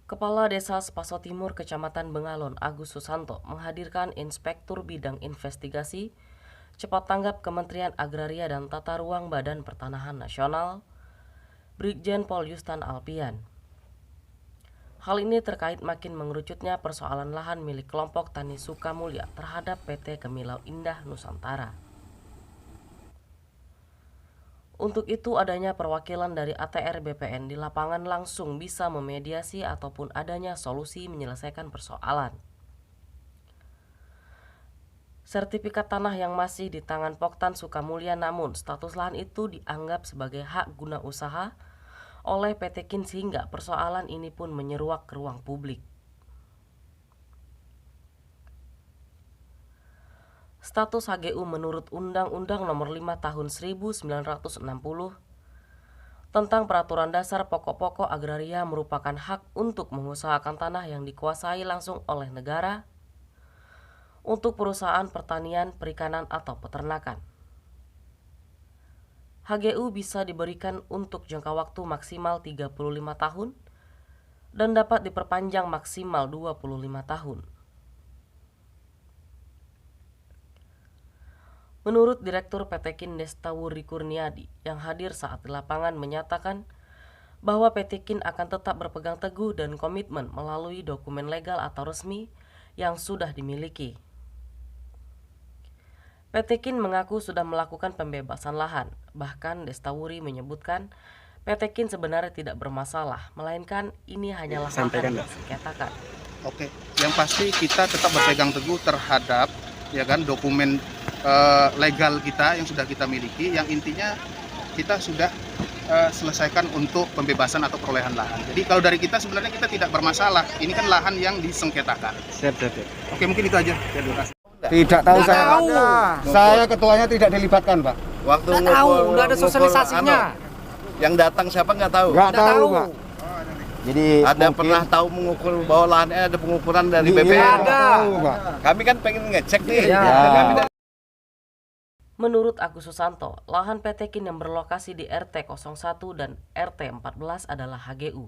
Kepala Desa Sepaso Timur, Kecamatan Bengalon, Agus Susanto, menghadirkan Inspektur Bidang Investigasi Cepat Tanggap Kementerian Agraria dan Tata Ruang Badan Pertanahan Nasional, Brigjen Pol Yustan Alpian. Hal ini terkait makin mengerucutnya persoalan lahan milik kelompok Tani Sukamulya terhadap PT Kemilau Indah Nusantara. Untuk itu, adanya perwakilan dari ATR BPN di lapangan langsung bisa memediasi ataupun adanya solusi menyelesaikan persoalan. Sertifikat tanah yang masih di tangan Poktan Sukamulya, namun status lahan itu dianggap sebagai hak guna usaha oleh PT KIN sehingga persoalan ini pun menyeruak ke ruang publik. Status HGU menurut Undang-Undang Nomor 5 Tahun 1960 tentang Peraturan Dasar Pokok-pokok Agraria merupakan hak untuk mengusahakan tanah yang dikuasai langsung oleh negara untuk perusahaan pertanian, perikanan, atau peternakan. HGU bisa diberikan untuk jangka waktu maksimal 35 tahun dan dapat diperpanjang maksimal 25 tahun. Menurut Direktur PT KIN Destawuri Kurniadi yang hadir saat di lapangan menyatakan bahwa PT KIN akan tetap berpegang teguh dan komitmen melalui dokumen legal atau resmi yang sudah dimiliki. PT KIN mengaku sudah melakukan pembebasan lahan, bahkan Destawuri menyebutkan PT KIN sebenarnya tidak bermasalah, melainkan ini hanyalah lahan yang disengketakan. Oke, yang pasti kita tetap berpegang teguh terhadap dokumen legal kita yang sudah kita miliki, yang intinya kita sudah selesaikan untuk pembebasan atau perolehan lahan. Jadi kalau dari kita sebenarnya kita tidak bermasalah, ini kan lahan yang disengketakan. Siap. Oke, mungkin itu aja. Tidak tahu saya. Saya ketuanya tidak dilibatkan, Pak. Waktu nggak tahu, nggak ada sosialisasinya. Yang datang siapa nggak tahu. Nggak tahu, Pak. Jadi ada pernah tahu mengukur bahwa lahannya ada pengukuran dari BPN? Ada. Pak. Kami kan pengen ngecek nih. Ya. Menurut Agus Susanto, lahan PT KIN yang berlokasi di RT 01 dan RT 14 adalah HGU.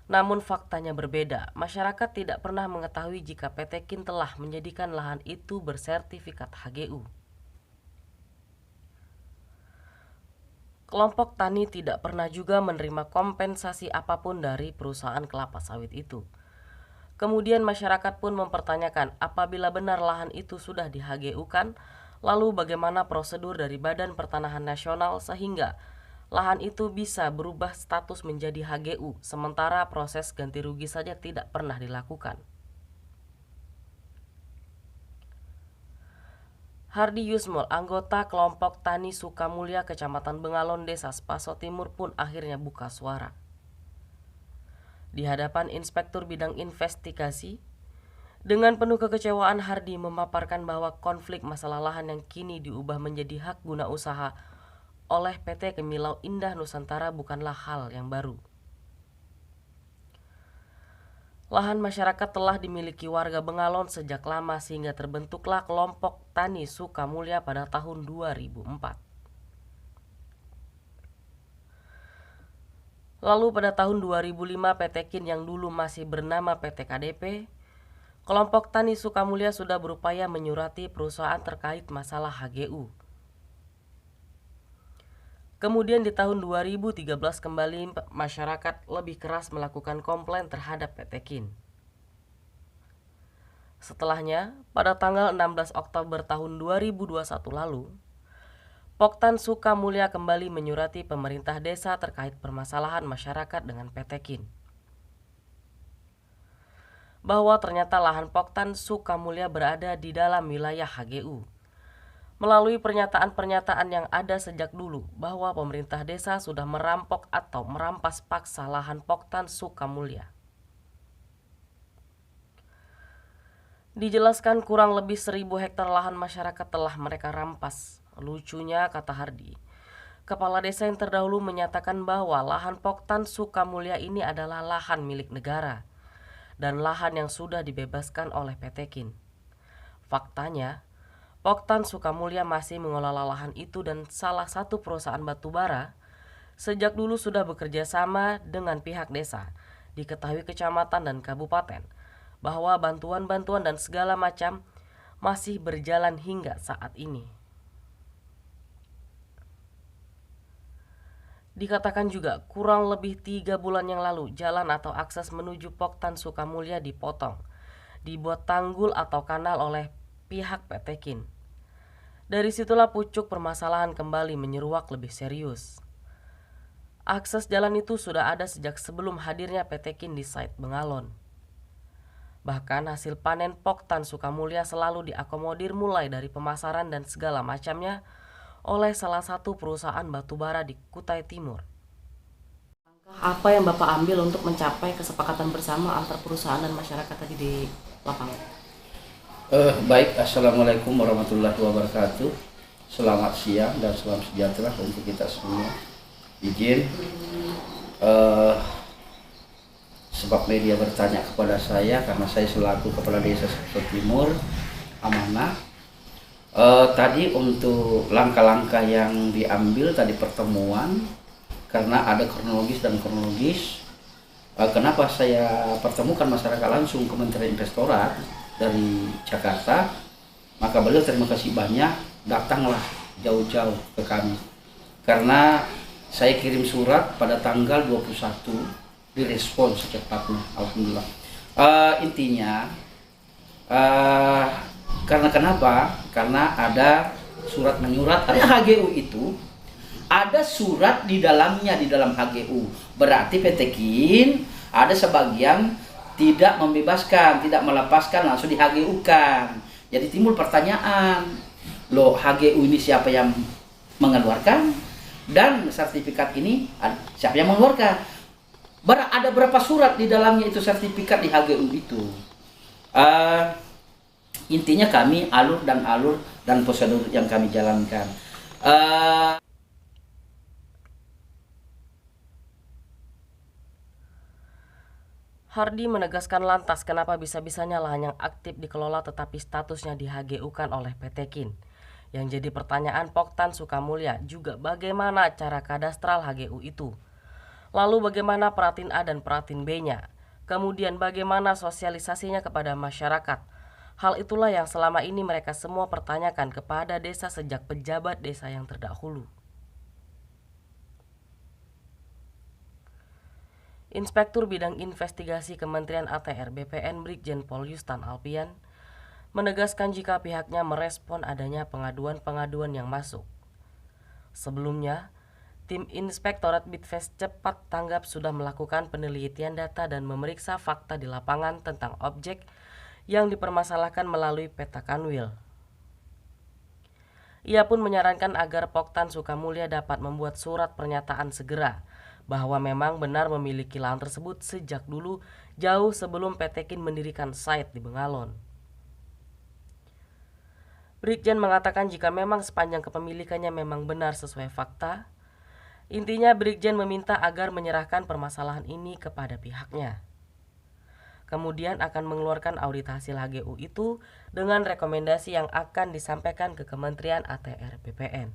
Namun faktanya berbeda, masyarakat tidak pernah mengetahui jika PT KIN telah menjadikan lahan itu bersertifikat HGU. Kelompok tani tidak pernah juga menerima kompensasi apapun dari perusahaan kelapa sawit itu. Kemudian masyarakat pun mempertanyakan apabila benar lahan itu sudah di HGU-kan, lalu bagaimana prosedur dari Badan Pertanahan Nasional sehingga lahan itu bisa berubah status menjadi HGU, sementara proses ganti rugi saja tidak pernah dilakukan. Hardi Yusmul, anggota kelompok Tani Sukamulya Kecamatan Bengalon Desa Sepaso Timur pun akhirnya buka suara. Di hadapan Inspektur Bidang Investigasi, dengan penuh kekecewaan Hardi memaparkan bahwa konflik masalah lahan yang kini diubah menjadi hak guna usaha oleh PT Kemilau Indah Nusantara bukanlah hal yang baru. Lahan masyarakat telah dimiliki warga Bengalon sejak lama sehingga terbentuklah kelompok Tani Sukamulya pada tahun 2004. Lalu pada tahun 2005 PT KIN yang dulu masih bernama PT KDP, kelompok Tani Sukamulya sudah berupaya menyurati perusahaan terkait masalah HGU. Kemudian di tahun 2013 kembali masyarakat lebih keras melakukan komplain terhadap PT KIN. Setelahnya, pada tanggal 16 Oktober tahun 2021 lalu, Poktan Sukamulya kembali menyurati pemerintah desa terkait permasalahan masyarakat dengan PT KIN. Bahwa ternyata lahan Poktan Sukamulya berada di dalam wilayah HGU. Melalui pernyataan-pernyataan yang ada sejak dulu bahwa pemerintah desa sudah merampok atau merampas paksa lahan Poktan Sukamulya. Dijelaskan kurang lebih 1.000 hektar lahan masyarakat telah mereka rampas. Lucunya, kata Hardi, kepala desa yang terdahulu menyatakan bahwa lahan Poktan Sukamulya ini adalah lahan milik negara dan lahan yang sudah dibebaskan oleh PT KIN. Faktanya, Poktan Sukamulya masih mengelola lahan itu dan salah satu perusahaan batubara sejak dulu sudah bekerja sama dengan pihak desa diketahui kecamatan dan kabupaten bahwa bantuan-bantuan dan segala macam masih berjalan hingga saat ini. Dikatakan juga kurang lebih 3 bulan yang lalu jalan atau akses menuju Poktan Sukamulya dipotong, dibuat tanggul atau kanal oleh pihak PT Kin. Dari situlah pucuk permasalahan kembali menyeruak lebih serius. Akses jalan itu sudah ada sejak sebelum hadirnya PT Kin di site Bengalon. Bahkan hasil panen Poktan Sukamulya selalu diakomodir mulai dari pemasaran dan segala macamnya oleh salah satu perusahaan batubara di Kutai Timur. Apa yang Bapak ambil untuk mencapai kesepakatan bersama antar perusahaan dan masyarakat tadi di lapangan? Baik, Assalamualaikum warahmatullahi wabarakatuh. Selamat siang dan salam sejahtera untuk kita semua. Izin sebab media bertanya kepada saya karena saya selaku Kepala Desa Spaso Timur amanah. Tadi untuk langkah-langkah yang diambil tadi pertemuan karena ada kronologis dan kronologis. Kenapa saya pertemukan masyarakat langsung Kementerian Inspektorat dari Jakarta, maka beliau terima kasih banyak datanglah jauh-jauh ke kami karena saya kirim surat pada tanggal 21 direspon secepatnya, alhamdulillah. Intinya karena kenapa? Karena ada surat menyurat, ada HGU itu, ada surat di dalamnya, di dalam HGU. Berarti PT Kin ada sebagian tidak membebaskan, tidak melepaskan, langsung di HGU-kan. Jadi timbul pertanyaan, loh HGU ini siapa yang mengeluarkan? Dan sertifikat ini siapa yang mengeluarkan? Ada berapa surat di dalamnya itu sertifikat di HGU itu? Intinya kami alur dan prosedur yang kami jalankan. Hardi menegaskan lantas kenapa bisa-bisanya lahan yang aktif dikelola tetapi statusnya di HGU-kan oleh PT Kin. Yang jadi pertanyaan Poktan Sukamulya juga bagaimana cara kadastral HGU itu. Lalu bagaimana Pratin A dan Pratin B-nya? Kemudian bagaimana sosialisasinya kepada masyarakat? Hal itulah yang selama ini mereka semua pertanyakan kepada desa sejak pejabat desa yang terdahulu. Inspektur Bidang Investigasi Kementerian ATR BPN Brigjen Pol Yustan Alpian menegaskan jika pihaknya merespon adanya pengaduan-pengaduan yang masuk. Sebelumnya, tim Inspektorat Bitfes Cepat Tanggap sudah melakukan penelitian data dan memeriksa fakta di lapangan tentang objek yang dipermasalahkan melalui peta kanwil. Ia pun menyarankan agar Poktan Sukamulya dapat membuat surat pernyataan segera bahwa memang benar memiliki lahan tersebut sejak dulu jauh sebelum PT Kin mendirikan site di Bengalon. Brigjen mengatakan jika memang sepanjang kepemilikannya memang benar sesuai fakta, intinya Brigjen meminta agar menyerahkan permasalahan ini kepada pihaknya. Kemudian akan mengeluarkan audit hasil HGU itu dengan rekomendasi yang akan disampaikan ke Kementerian ATR BPN.